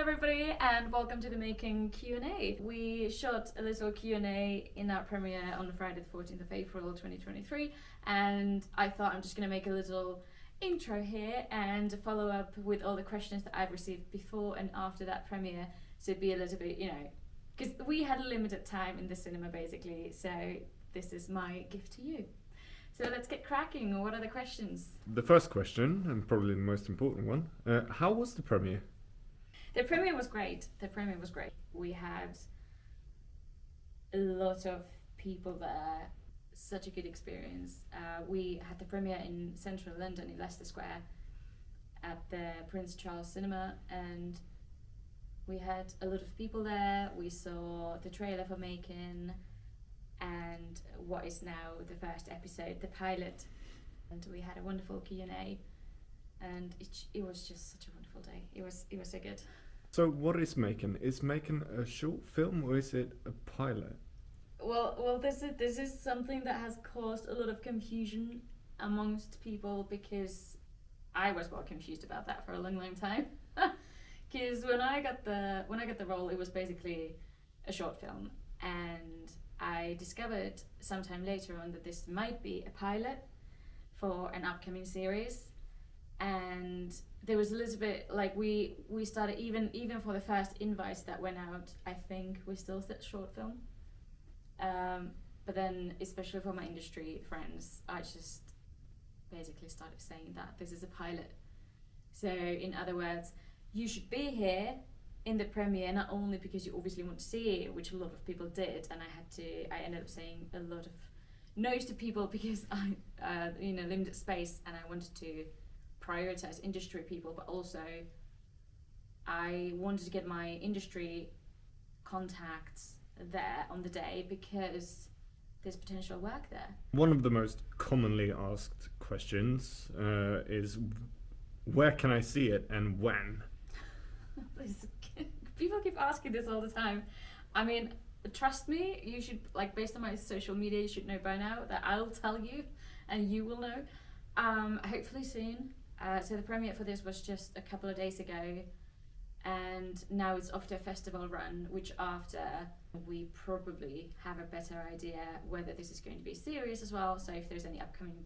everybody, and welcome to the Maiken Q&A. We shot a little Q&A in our premiere on Friday the 14th of April 2023, and I thought I'm just going to make a little intro here and follow up with all the questions that I've received before and after that premiere, so it'd be a little bit, because we had a limited time in the cinema basically, so this is my gift to you. So let's get cracking. What are the questions? The first question, and probably the most important one, how was the premiere? The premiere was great. We had a lot of people there. Such a good experience. We had the premiere in central London in Leicester Square at the Prince Charles Cinema, and we had a lot of people there. We saw the trailer for Maiken and what is now the first episode, the pilot, and we had a wonderful Q&A, and it was just such a wonderful day. It was so good. So what is Maiken? Is Maiken a short film or is it a pilot? Well, this is something that has caused a lot of confusion amongst people, because I was well confused about that for a long time. Because when I got the role, it was basically a short film, and I discovered sometime later on that this might be a pilot for an upcoming series. And there was a little bit like we started even for the first invites that went out, I think we still said short film. But then, especially for my industry friends, I just basically started saying that this is a pilot. So in other words, you should be here in the premiere, not only because you obviously want to see it, which a lot of people did, and I ended up saying a lot of no's to people because I limited space, and I wanted to prioritize industry people, but also I wanted to get my industry contacts there on the day because there's potential work there. One of the most commonly asked questions is, where can I see it and when? People keep asking this all the time. I mean, trust me, you should, based on my social media, you should know by now that I'll tell you and you will know. Hopefully soon. So the premiere for this was just a couple of days ago, and now it's off to a festival run, which after we probably have a better idea whether this is going to be a series as well. So if there's any upcoming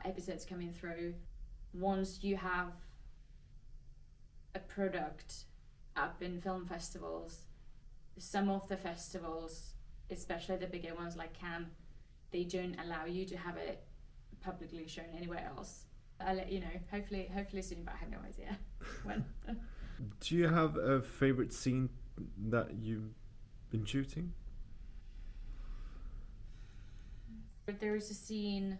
episodes coming through, once you have a product up in film festivals, some of the festivals, especially the bigger ones like Cannes, they don't allow you to have it publicly shown anywhere else. I'll let you know, hopefully soon, but I have no idea when. Do you have a favorite scene that you've been shooting? But there is a scene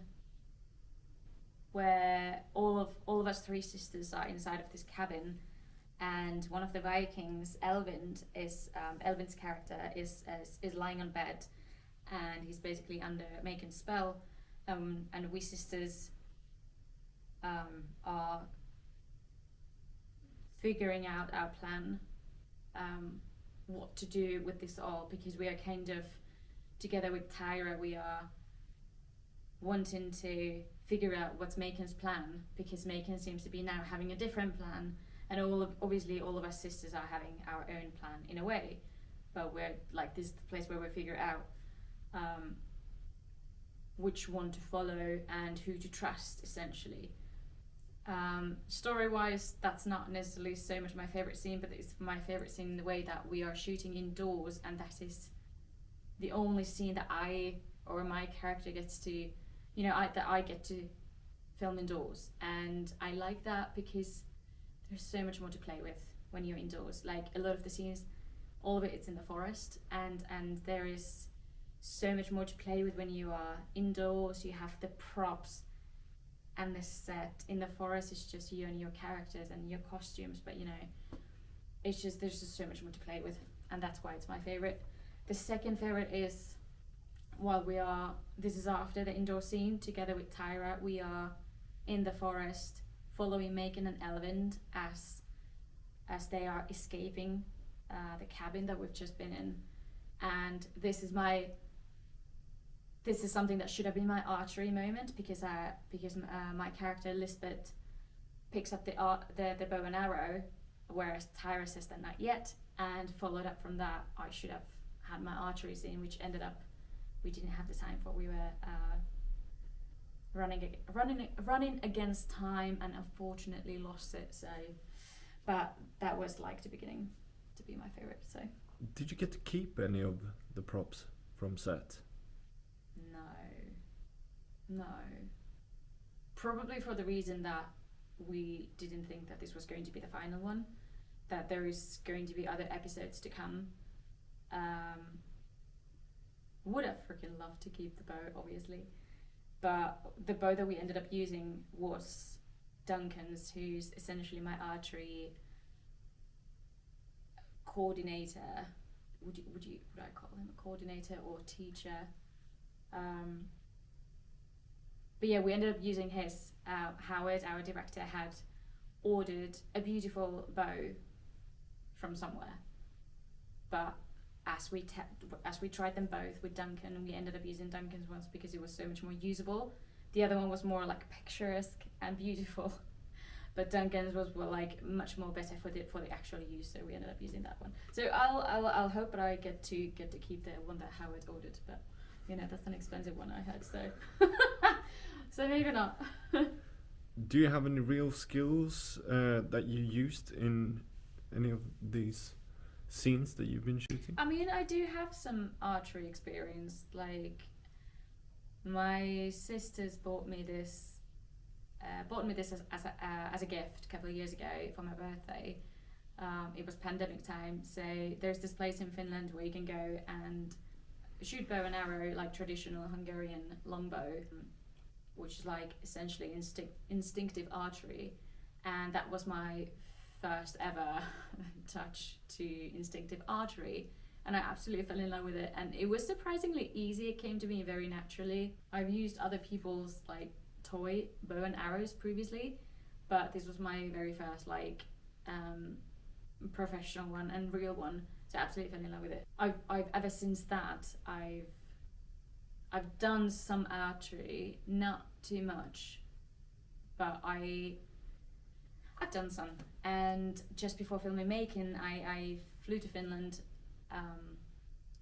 where all of us three sisters are inside of this cabin, and one of the Vikings, Elvind, Elvind's character is lying on bed, and he's basically under Maiken's spell, and we sisters are figuring out our plan, what to do with this all, because we are kind of together with Thyra, we are wanting to figure out what's Maiken's plan, because Maiken seems to be now having a different plan, and obviously all of us sisters are having our own plan in a way, but we're this is the place where we figure out which one to follow and who to trust, essentially. Story-wise, that's not necessarily so much my favorite scene, but it's my favorite scene in the way that we are shooting indoors, and that is the only scene that I or my character gets to, that I get to film indoors, and I like that because there's so much more to play with when you're indoors. Like a lot of the scenes, all of it's in the forest, and there is so much more to play with when you are indoors. You have the props and the set. In the forest, it's just you and your characters and your costumes, but there's just so much more to play with, and that's why it's my favorite. The second favorite is this is after the indoor scene together with Thyra. We are in the forest following Maiken and Elvind as they are escaping the cabin that we've just been in, and this is something that should have been my archery moment, because my character Lisbet picks up the bow and arrow whereas Thyra says that not yet. And followed up from that, I should have had my archery scene, which ended up we didn't have the time for. We were running against time, and unfortunately lost it. So, but that was like the beginning to be my favorite. So. Did you get to keep any of the props from set? No. Probably for the reason that we didn't think that this was going to be the final one, that there is going to be other episodes to come. Would have freaking loved to keep the bow, obviously, but the bow that we ended up using was Duncan's, who's essentially my archery coordinator. Would I call him a coordinator or teacher? But yeah, we ended up using his. Howard, our director, had ordered a beautiful bow from somewhere, but as we tried them both with Duncan, we ended up using Duncan's ones because it was so much more usable. The other one was more like picturesque and beautiful, but Duncan's was like much more better for the actual use. So we ended up using that one. So I'll hope that I get to keep the one that Howard ordered, but you know that's an expensive one I had, so so maybe not. Do you have any real skills that you used in any of these scenes that you've been shooting? I mean, I do have some archery experience. Like, my sisters bought me this as a gift a couple of years ago for my birthday. It was pandemic time, so there's this place in Finland where you can go and shoot bow and arrow, like traditional Hungarian longbow, which is like essentially instinctive archery, and that was my first ever touch to instinctive archery, and I absolutely fell in love with it, and it was surprisingly easy. It came to me very naturally. I've used other people's like toy bow and arrows previously, but this was my very first like professional one and real one, so I absolutely fell in love with it. I've ever since that I've done some archery, not too much, but I've done some. And just before filming Maiken, I flew to Finland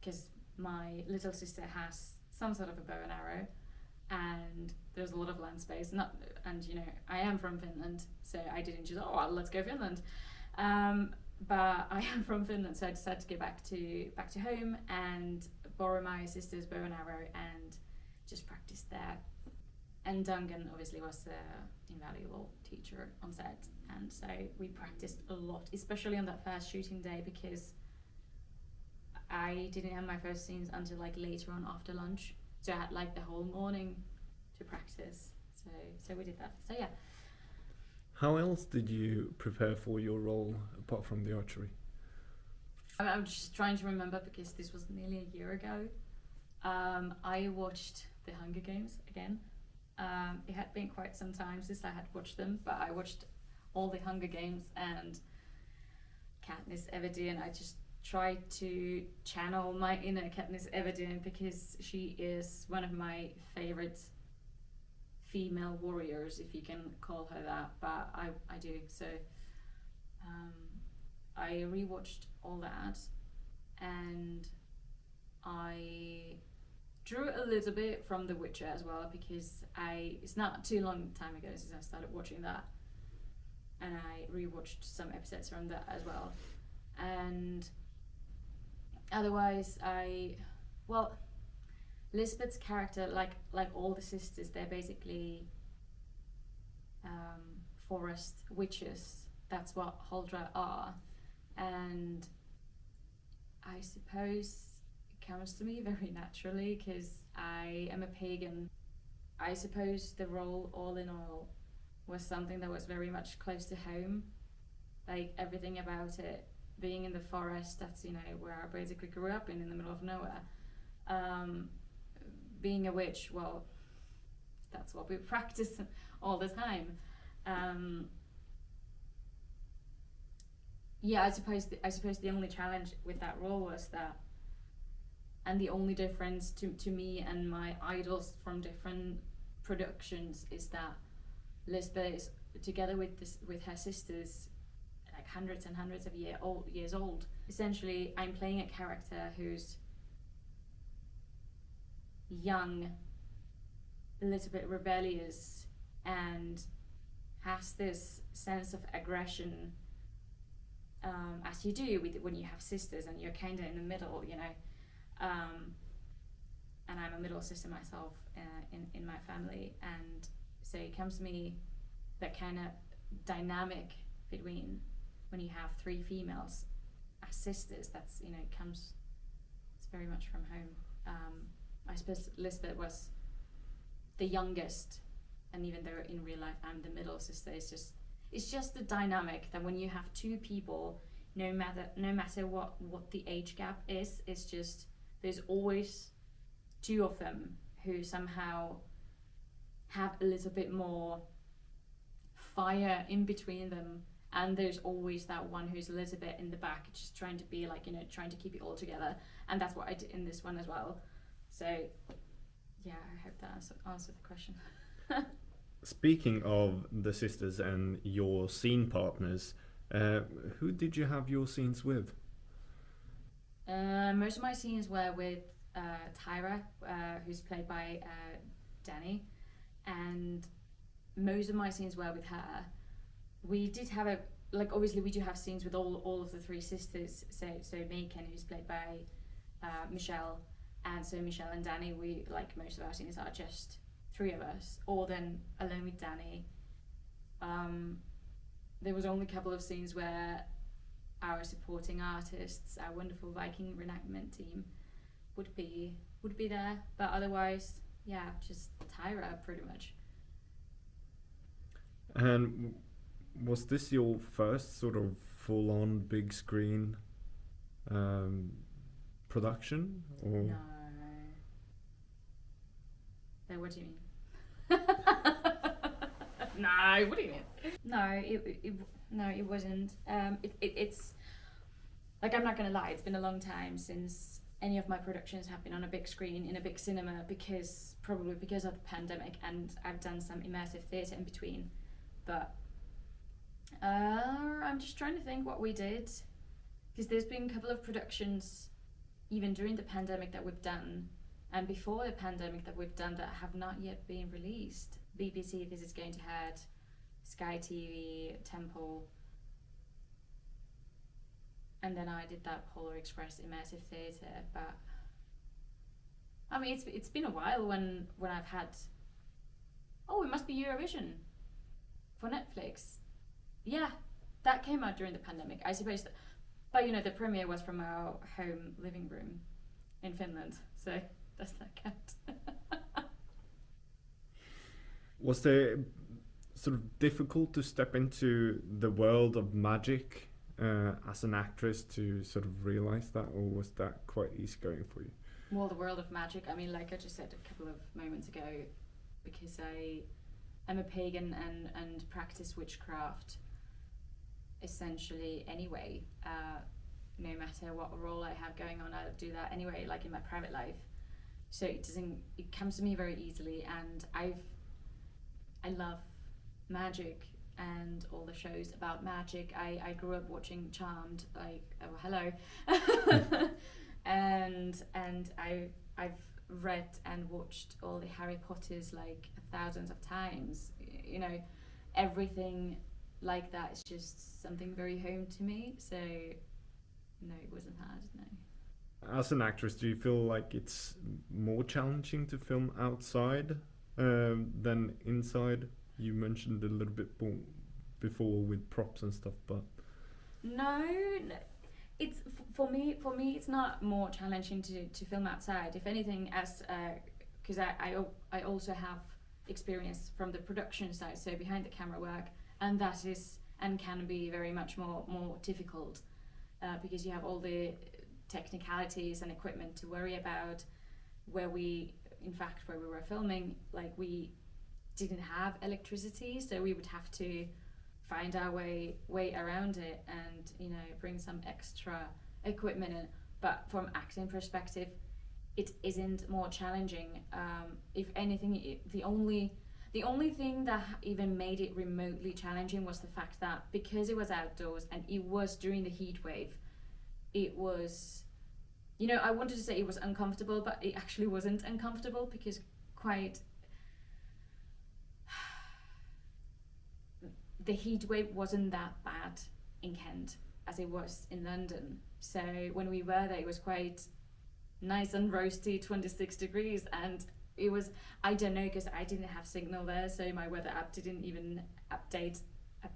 because my little sister has some sort of a bow and arrow, and there's a lot of land space. And you know, I am from Finland, so I didn't just let's go Finland. But I am from Finland, so I decided to go back to home and borrow my sister's bow and arrow and just practice there. And Duncan obviously was an invaluable teacher on set, and so we practiced a lot, especially on that first shooting day, because I didn't have my first scenes until like later on after lunch, so I had like the whole morning to practice. So we did that. So yeah. How else did you prepare for your role apart from the archery? I'm just trying to remember because this was nearly a year ago. I watched The Hunger Games again. It had been quite some time since I had watched them, but I watched all the Hunger Games and Katniss Everdeen. I just tried to channel my inner Katniss Everdeen because she is one of my favorite female warriors, if you can call her that, but I do. So I rewatched all that, and I drew a little bit from The Witcher as well, because it's not too long time ago since I started watching that, and I rewatched some episodes from that as well. And otherwise Lisbet's character, like all the sisters, they're basically forest witches. That's what Huldra are, and I suppose it comes to me very naturally because I am a pagan. I suppose the role, all in all, was something that was very much close to home, like everything about it being in the forest. That's, you know, where I basically grew up in the middle of nowhere. Being a witch, well, that's what we practice all the time. Yeah, I suppose the only challenge with that role was that, and the only difference to me and my idols from different productions is that Lisbet is together with her sisters, like hundreds and hundreds of years old. Essentially, I'm playing a character who's young, a little bit rebellious, and has this sense of aggression, as you do when you have sisters and you're kind of in the middle, you know. And I'm a middle sister myself in my family, and so it comes to me that kind of dynamic between when you have three females as sisters. That's, you know, it's very much from home. I suppose Lisbet was the youngest, and even though in real life I'm the middle sister, it's just the dynamic that when you have two people, no matter what the age gap is, it's just there's always two of them who somehow have a little bit more fire in between them, and there's always that one who's a little bit in the back, just trying to be like, you know, trying to keep it all together. And that's what I did in this one as well. So yeah, I hope that answered the question. Speaking of the sisters and your scene partners, who did you have your scenes with? Most of my scenes were with Thyra, who's played by Danny, and most of my scenes were with her. We did have obviously we do have scenes with all of the three sisters, so Maiken, who's played by Michelle, and so Michelle and Danny, we, like, most of our scenes are just three of us, or then alone with Danny. There was only a couple of scenes where our supporting artists, our wonderful Viking reenactment team, would be there, but otherwise, yeah, just Thyra pretty much. And was this your first sort of full-on big screen production? Or? No. No, what do you mean? No, what do you mean? No, it wasn't. It's like, I'm not gonna lie, it's been a long time since any of my productions have been on a big screen in a big cinema, probably because of the pandemic, and I've done some immersive theatre in between. But I'm just trying to think what we did, because there's been a couple of productions even during the pandemic that we've done, and before the pandemic that we've done, that have not yet been released. BBC, This Is Going to Hurt, Sky TV, Temple, and then I did that Polar Express immersive theatre. But I mean, it's been a while when I've had, it must be Eurovision for Netflix. Yeah, that came out during the pandemic, I suppose. But you know, the premiere was from our home living room in Finland, so does that count? Was there sort of difficult to step into the world of magic as an actress to sort of realize that, or was that quite easy going for you? Well, the world of magic, I mean, like I just said a couple of moments ago, because I'm a pagan and practice witchcraft essentially anyway. No matter what role I have going on, I'll do that anyway, like in my private life. So it comes to me very easily, and I love magic and all the shows about magic. I grew up watching Charmed, like, oh hello, and I've read and watched all the Harry Potters like thousands of times. You know, everything like that is just something very home to me. So no, it wasn't hard. No. As an actress, do you feel like it's more challenging to film outside than inside? You mentioned a little bit before with props and stuff, but no, it's for me it's not more challenging to film outside. If anything, as because I also have experience from the production side, so behind the camera work, and that is and can be very much more difficult because you have all the technicalities and equipment to worry about. Where we were filming, like, we didn't have electricity, so we would have to find our way around it, and, you know, bring some extra equipment in. But from acting perspective, it isn't more challenging. If anything, the only The only thing that even made it remotely challenging was the fact that because it was outdoors and it was during the heat wave, it was, you know, I wanted to say it was uncomfortable, but it actually wasn't uncomfortable because the heat wave wasn't that bad in Kent as it was in London. So when we were there, it was quite nice and roasty, 26 degrees, and it was, I don't know, because I didn't have signal there, so my weather app didn't even update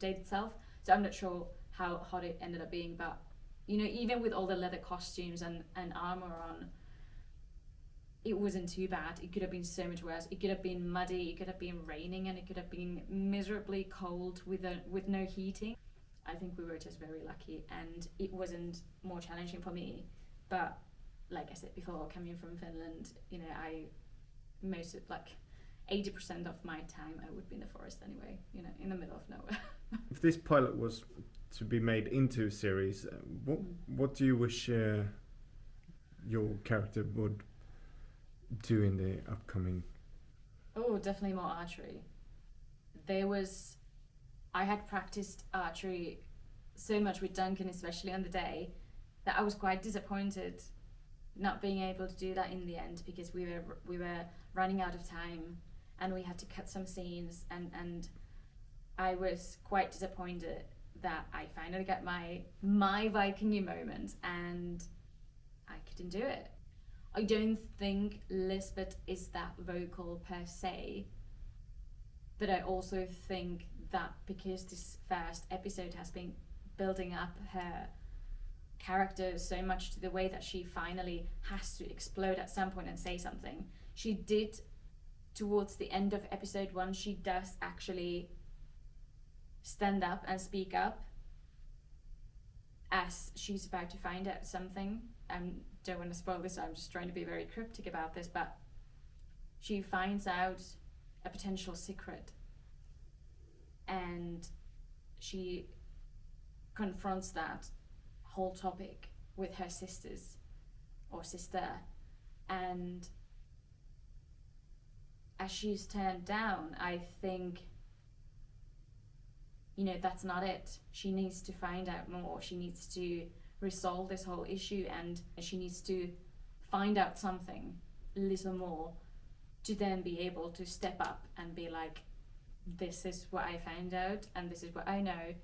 itself. So I'm not sure how hot it ended up being, but you know, even with all the leather costumes and armor on, it wasn't too bad. It could have been so much worse. It could have been muddy, it could have been raining, and it could have been miserably cold with no heating. I think we were just very lucky, and it wasn't more challenging for me. But like I said before, coming from Finland, you know, most of, like 80% of my time I would be in the forest anyway, you know, in the middle of nowhere. If this pilot was to be made into a series, what do you wish your character would do in the upcoming? Oh, definitely more archery. I had practiced archery so much with Duncan, especially on the day, that I was quite disappointed not being able to do that in the end, because we were running out of time and we had to cut some scenes, and I was quite disappointed that I finally got my Vikingy moment and I couldn't do it. I don't think Lisbet is that vocal per se, but I also think that because this first episode has been building up her character so much to the way that she finally has to explode at some point and say something. She did towards the end of episode 1, she does actually stand up and speak up as she's about to find out something. Don't want to spoil this, so I'm just trying to be very cryptic about this, but she finds out a potential secret and she confronts that whole topic with her sister, and as she's turned down, I think, you know, that's not it. She needs to find out more. She needs to resolve this whole issue, and she needs to find out something a little more to then be able to step up and be like, this is what I found out and this is what I know,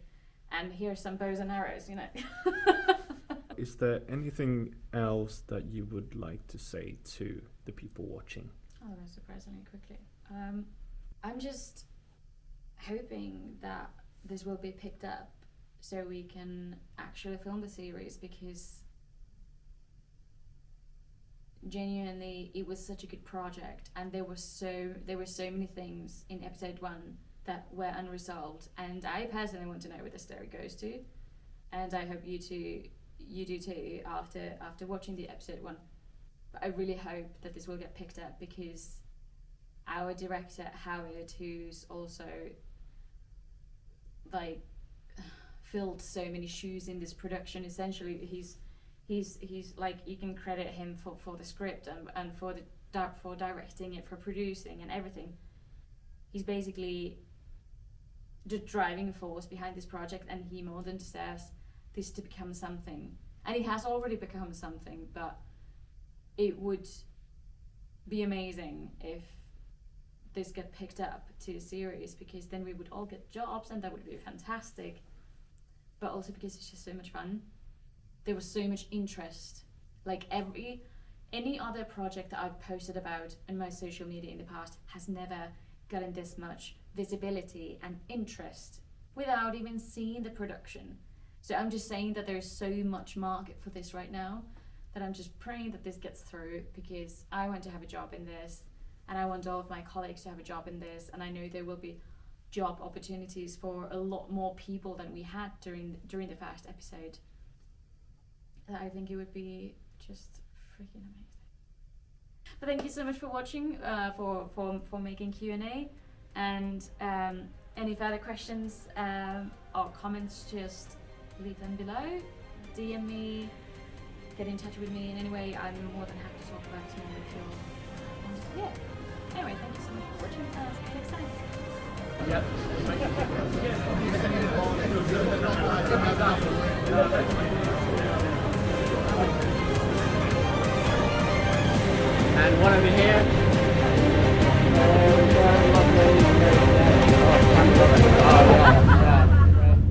and here's some bows and arrows, you know. Is there anything else that you would like to say to the people watching? Oh, that was surprisingly quickly. I'm just hoping that this will be picked up so we can actually film the series, because genuinely it was such a good project, and there were so many things in episode 1 that were unresolved, and I personally want to know where the story goes to, and I hope you do too after watching the episode 1. But I really hope that this will get picked up, because our director Howard, who's also like filled so many shoes in this production, essentially he's like, you can credit him for the script and for directing it, for producing and everything. He's basically the driving force behind this project, and he more than deserves this to become something. And it has already become something, but it would be amazing if this get picked up to a series, because then we would all get jobs and that would be fantastic. But also because it's just so much fun. There was so much interest. Like any other project that I've posted about in my social media in the past has never gotten this much visibility and interest without even seeing the production. So I'm just saying that there's so much market for this right now, that I'm just praying that this gets through, because I want to have a job in this, and I want all of my colleagues to have a job in this, and I know there will be job opportunities for a lot more people than we had during the first episode. I think it would be just freaking amazing. But thank you so much for watching, for making Q&A, and any further questions or comments, just leave them below, DM me, get in touch with me in any way. I'm more than happy to talk about this more if you're wanted to hear. Anyway, thank you so much for watching, and I'll see you next time. Yep. And one over here.